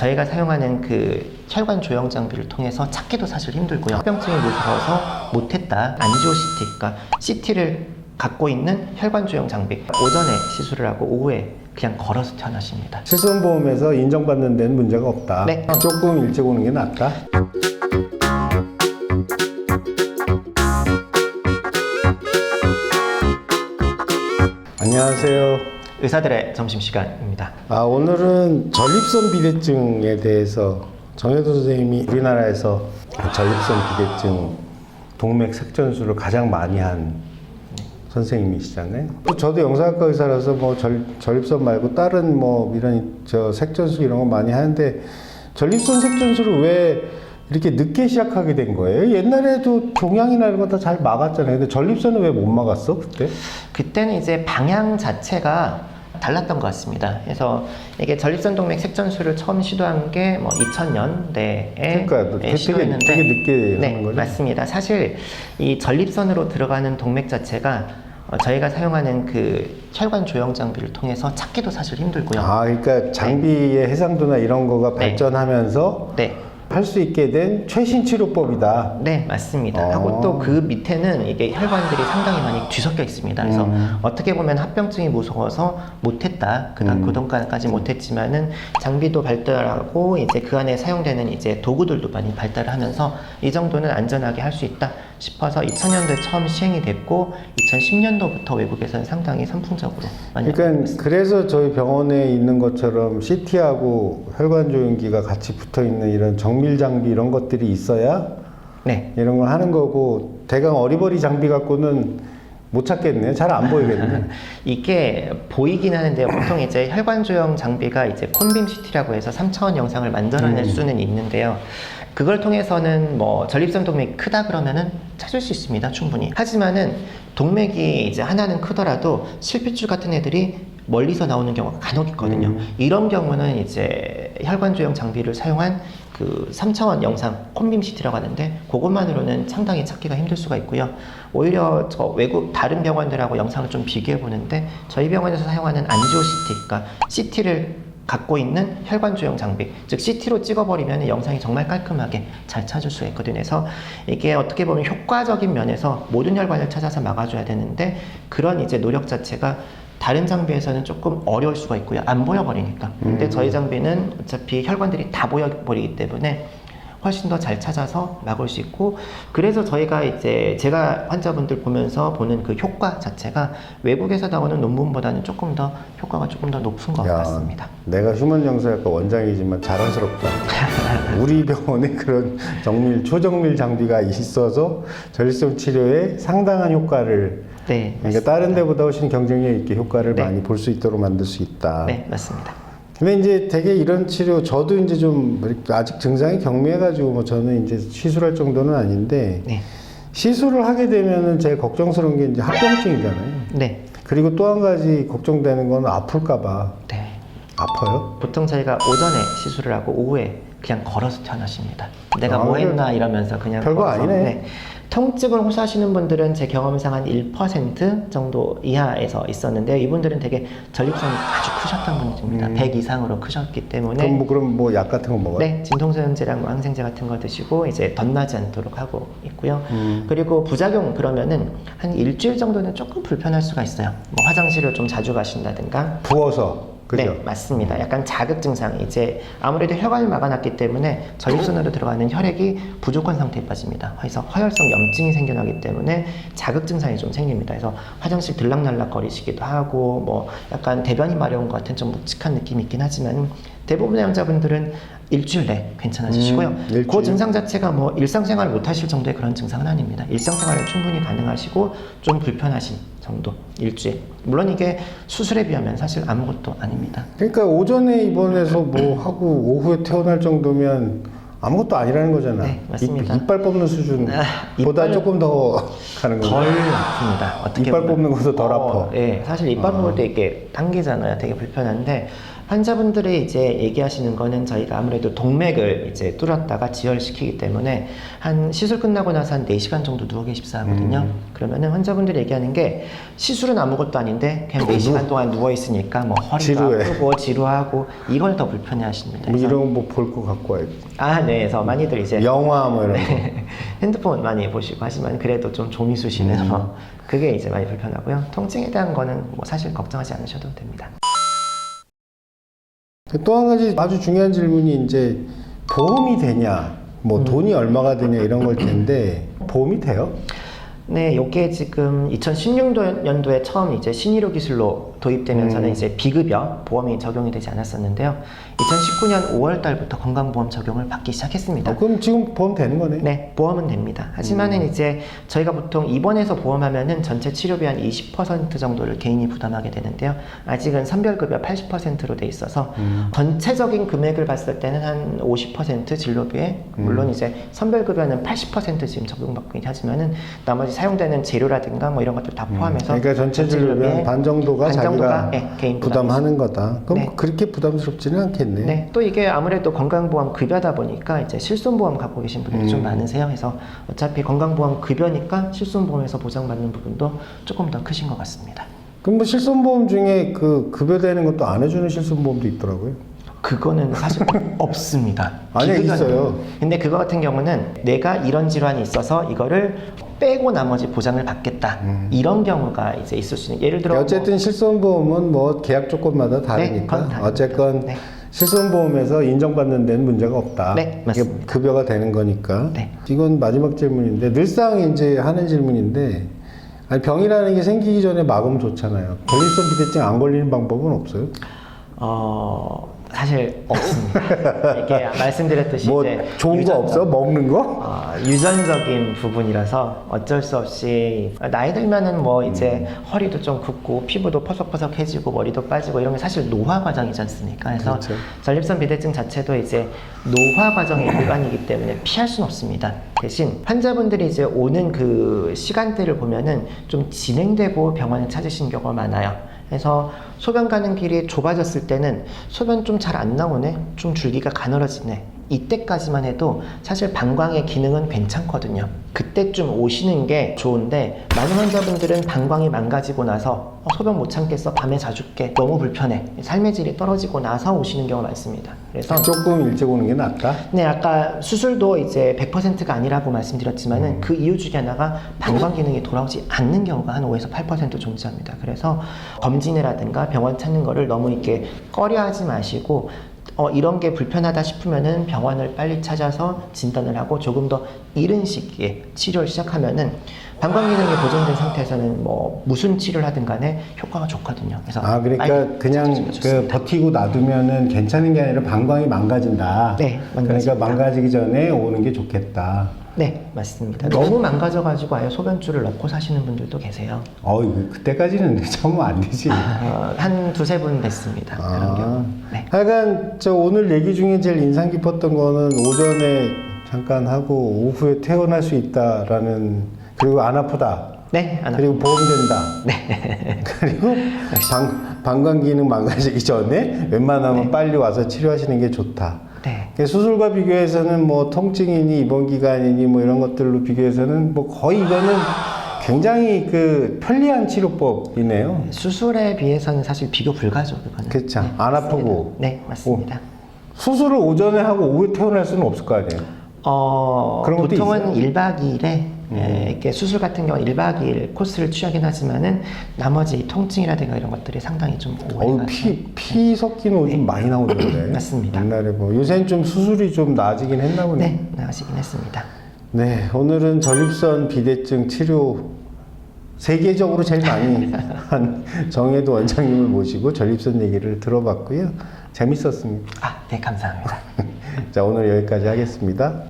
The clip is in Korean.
저희가 사용하는 그 혈관 조형 장비를 통해서 찾기도 사실 힘들고요. 합병증이 무서워서 못했다. 안지오 CT, 그러니까 CT를 갖고 있는 혈관 조형 장비. 오전에 시술을 하고 오후에 그냥 걸어서 태어나십니다. 실손보험에서 인정받는 데는 문제가 없다. 네. 조금 일찍 오는 게 낫다. 안녕하세요. 의사들의 점심시간입니다. 오늘은 전립선 비대증에 대해서 정혜도 선생님이 우리나라에서 전립선 비대증 동맥 색전술을 가장 많이 한 선생님이시잖아요. 저도 영상학과 의사라서 뭐 전립선 말고 다른 뭐 이런 색전술 이런 거 많이 하는데 전립선 색전술을 왜 이렇게 늦게 시작하게 된 거예요? 옛날에도 종양이나 이런 거 다 잘 막았잖아요. 근데 전립선은 왜 못 막았어 그때? 그때는 이제 방향 자체가 달랐던 것 같습니다. 그래서 이게 전립선 동맥 색전술을 처음 시도한 게 뭐 2000년대에 그러니까 되게 늦게 네, 하는 거죠? 맞습니다. 사실 이 전립선으로 들어가는 동맥 자체가 저희가 사용하는 그 혈관 조형 장비를 통해서 찾기도 사실 힘들고요. 그러니까 장비의 해상도나 이런 거가 발전하면서 네. 할 수 있게 된 최신 치료법이다. 네, 맞습니다. 하고 또 그 밑에는 이게 혈관들이 상당히 많이 뒤섞여 있습니다. 그래서 어떻게 보면 합병증이 무서워서 못했다. 그 동까지 못했지만은 장비도 발달하고 이제 그 안에 사용되는 이제 도구들도 많이 발달하면서 이 정도는 안전하게 할 수 있다 싶어서 2000년도에 처음 시행이 됐고 2010년도부터 외국에서는 상당히 선풍적으로 많이 그러니까 그래서 저희 병원에 있는 것처럼 CT하고 혈관 조형기가 같이 붙어 있는 이런 정밀 장비 이런 것들이 있어야 네. 이런 걸 하는 거고 대강 어리버리 장비 갖고는 못 찾겠네. 잘 안 보이겠네. 이게 보이긴 하는데요. 보통 이제 혈관 조형 장비가 이제 콘빔 CT라고 해서 3차원 영상을 만들어낼 수는 있는데요. 그걸 통해서는 뭐 전립선 동맥이 크다 그러면은 찾을 수 있습니다. 충분히. 하지만은 동맥이 이제 하나는 크더라도 실핏줄 같은 애들이 멀리서 나오는 경우가 간혹 있거든요. 이런 경우는 이제 혈관 조형 장비를 사용한 그 3차원 영상 콘빔 CT라고 하는데 그것만으로는 상당히 찾기가 힘들 수가 있고요. 오히려 저 외국 다른 병원들하고 영상을 좀 비교해 보는데 저희 병원에서 사용하는 안지오 CT, 그러니까 CT를 갖고 있는 혈관 조형 장비, 즉 CT로 찍어버리면 영상이 정말 깔끔하게 잘 찾을 수가 있거든요. 그래서 이게 어떻게 보면 효과적인 면에서 모든 혈관을 찾아서 막아줘야 되는데 그런 이제 노력 자체가 다른 장비에서는 조금 어려울 수가 있고요. 안 보여버리니까. 근데 저희 장비는 어차피 혈관들이 다 보여버리기 때문에 훨씬 더 잘 찾아서 막을 수 있고, 그래서 저희가 이제 제가 환자분들 보면서 보는 그 효과 자체가 외국에서 나오는 논문보다는 조금 더 효과가 조금 더 높은 것 같습니다. 내가 휴먼 영상학과 원장이지만 자랑스럽다. 우리 병원에 그런 초정밀 장비가 있어서 전립선 치료에 상당한 효과를 네, 그러니까 다른 데보다 훨씬 경쟁력 있게 효과를 네. 많이 볼 수 있도록 만들 수 있다. 네, 맞습니다. 근데 이제 되게 이런 치료, 저도 이제 좀 아직 증상이 경미해가지고 뭐 저는 이제 시술할 정도는 아닌데 네. 시술을 하게 되면은 제일 걱정스러운 게 이제 합병증이잖아요. 네. 그리고 또 한 가지 걱정되는 건 아플까봐. 네. 아파요? 보통 저희가 오전에 시술을 하고 오후에 그냥 걸어서 태어나십니다. 내가 뭐 했나 이러면서 그냥 별거 걸어서. 아니네. 네. 통증을 호소하시는 분들은 제 경험상 한 1% 정도 이하에서 있었는데 이분들은 되게 전립선이 아주 크셨던 분들입니다. 100 이상으로 크셨기 때문에 그럼 뭐 약 같은 거 먹어요? 네, 진통소염제랑 뭐 항생제 같은 거 드시고 이제 덧나지 않도록 하고 있고요. 그리고 부작용 그러면은 한 일주일 정도는 조금 불편할 수가 있어요. 뭐 화장실을 좀 자주 가신다든가. 부어서. 그죠? 네, 맞습니다. 약간 자극 증상, 이제 아무래도 혈관을 막아놨기 때문에 전립선으로 들어가는 혈액이 부족한 상태에 빠집니다. 그래서 허혈성 염증이 생겨나기 때문에 자극 증상이 좀 생깁니다. 그래서 화장실 들락날락 거리시기도 하고 뭐 약간 대변이 마려운 것 같은 좀 묵직한 느낌이 있긴 하지만 대부분의 환자분들은 일주일 내 괜찮아지시고요. 일주일. 그 증상 자체가 뭐 일상생활을 못 하실 정도의 그런 증상은 아닙니다. 일상생활은 충분히 가능하시고 좀 불편하신 정도, 일주일. 물론 이게 수술에 비하면 사실 아무것도 아닙니다. 그러니까 오전에 입원해서 뭐 하고 오후에 퇴원할 정도면 아무것도 아니라는 거잖아. 네, 맞습니다. 이빨 뽑는 수준보다 조금 더 가는 거죠. 덜 아픕니다. 어떻게 이빨 보면. 뽑는 것도 덜 아파. 네, 사실 이빨 뽑을 때 이렇게 당기잖아요. 되게 불편한데 환자분들이 이제 얘기하시는 거는 저희가 아무래도 동맥을 이제 뚫었다가 지혈시키기 때문에 한 시술 끝나고 나서 한 4시간 정도 누워 계십사 하거든요. 그러면은 환자분들이 얘기하는 게 시술은 아무것도 아닌데 그냥 4시간 동안 누워 있으니까 뭐 허리가 지루해. 아프고 지루하고 이걸 더 불편해 하십니다. 뭐 이런 거 볼 거 갖고 와야지. 네. 그래서 많이들 이제 영화 뭐 이런 거. 핸드폰 많이 보시고 하지만 그래도 좀 종이 쑤시는 그게 이제 많이 불편하고요. 통증에 대한 거는 뭐 사실 걱정하지 않으셔도 됩니다. 또 한 가지 아주 중요한 질문이 이제 보험이 되냐, 뭐 돈이 얼마가 되냐 이런 걸 텐데 보험이 돼요? 네, 요게 지금 2016년도에 처음 이제 신의료 기술로 도입되면서는 이제 비급여 보험이 적용이 되지 않았었는데요. 2019년 5월 달부터 건강보험 적용을 받기 시작했습니다. 그럼 지금 보험 되는 거네? 네, 보험은 됩니다. 하지만은 이제 저희가 보통 입원해서 보험하면은 전체 치료비 한 20% 정도를 개인이 부담하게 되는데요. 아직은 선별급여 80%로 돼 있어서 전체적인 금액을 봤을 때는 한 50% 진료비에 물론 이제 선별급여는 80% 지금 적용받고 있긴 하지만은 나머지 사용되는 재료라든가 뭐 이런 것들 다 포함해서 그러니까 전체 진료비의 반 정도가 자기가 개인 부담하는 거다. 그럼 네. 그렇게 부담스럽지는 않겠네. 네, 또 이게 아무래도 건강보험 급여다 보니까 이제 실손보험 갖고 계신 분들이 좀 많으세요. 그래서 어차피 건강보험 급여니까 실손보험에서 보장받는 부분도 조금 더 크신 것 같습니다. 그럼 뭐 실손보험 중에 그 급여되는 것도 안 해주는 실손보험도 있더라고요. 그거는 사실 없습니다. 아니요, 비급여는. 있어요. 근데 그거 같은 경우는 내가 이런 질환이 있어서 이거를 빼고 나머지 보장을 받겠다. 이런 경우가 이제 있을 수 있는. 예를 들어 어쨌든 실손보험은 뭐 계약 조건마다 다르니까 그건 다릅니다. 어쨌건 네. 실손보험에서 인정받는 데는 문제가 없다. 네, 맞습니다. 이게 급여가 되는 거니까. 네. 이건 마지막 질문인데 늘상 이제 하는 질문인데 아니, 병이라는 게 생기기 전에 막으면 좋잖아요. 전립선 비대증 안 걸리는 방법은 없어요? 사실 없습니다. 이게 말씀드렸듯이 뭐 이제 좋은 거 없어? 먹는 거? 유전적인 부분이라서 어쩔 수 없이 나이 들면은 뭐 이제 허리도 좀 굽고 피부도 퍼석퍼석해지고 머리도 빠지고 이런 게 사실 노화 과정이지 않습니까? 그래서 그렇죠. 전립선 비대증 자체도 이제 노화 과정의 일환이기 때문에 피할 수는 없습니다. 대신 환자분들이 이제 오는 그 시간대를 보면은 좀 진행되고 병원을 찾으신 경우가 많아요. 그래서 소변 가는 길이 좁아졌을 때는 소변 좀 잘 안 나오네, 좀 줄기가 가늘어지네, 이때까지만 해도 사실 방광의 기능은 괜찮거든요. 그때쯤 오시는 게 좋은데 많은 환자분들은 방광이 망가지고 나서 소변 못 참겠어, 밤에 자주 깨, 너무 불편해, 삶의 질이 떨어지고 나서 오시는 경우가 많습니다. 그래서 조금 일찍 오는 게 낫다? 네, 아까 수술도 이제 100%가 아니라고 말씀드렸지만은 그 이유 중에 하나가 방광 기능이 돌아오지 않는 경우가 한 5에서 8% 존재합니다. 그래서 검진이라든가 병원 찾는 거를 너무 이렇게 꺼려하지 마시고 이런 게 불편하다 싶으면은 병원을 빨리 찾아서 진단을 하고 조금 더 이른 시기에 치료를 시작하면은 방광 기능이 보존된 상태에서는 뭐 무슨 치료를 하든 간에 효과가 좋거든요. 그래서 그러니까 빨리 그냥 찾으시면 그 좋습니다. 버티고 놔두면은 괜찮은 게 아니라 방광이 망가진다. 네, 그러니까 망가지기 전에 오는 게 좋겠다. 네, 맞습니다. 너무 망가져가지고 아예 소변줄을 넣고 사시는 분들도 계세요. 그때까지는 참으면 안 되지. 한 두세 분 뵀습니다. 그런 경우. 네. 하여간 오늘 얘기 중에 제일 인상 깊었던 거는 오전에 잠깐 하고 오후에 퇴원할 수 있다라는, 그리고 안 아프다. 네, 안 그리고 보험된다. 네. 그리고 방광 기능 망가지기 전에 웬만하면 빨리 와서 치료하시는 게 좋다. 네. 수술과 비교해서는 뭐 통증이니 입원 기간이니 뭐 이런 것들로 비교해서는 뭐 거의 이거는 굉장히 그 편리한 치료법이네요. 수술에 비해서는 사실 비교 불가죠, 그거는. 그렇죠. 네, 안 맞습니다. 아프고. 네, 맞습니다. 수술을 오전에 하고 오후에 퇴원할 수는 없을 거 아니에요. 그런 것도 보통은 있어요? 1박 2일에 이렇게 수술 같은 경우는 1박 2일 코스를 취하긴 하지만은 나머지 통증이라든가 이런 것들이 상당히 좀 오래 가서 피 섞이는 옷 좀 많이 나오던데. 맞습니다. 옛날에 뭐 요새는 좀 수술이 좀 나아지긴 했나 보네. 네, 나가시긴 했습니다. 네, 오늘은 전립선 비대증 치료 세계적으로 제일 많이 한 정혜도 원장님을 모시고 전립선 얘기를 들어봤고요. 재밌었습니다. 네, 감사합니다. 자, 오늘 여기까지 하겠습니다.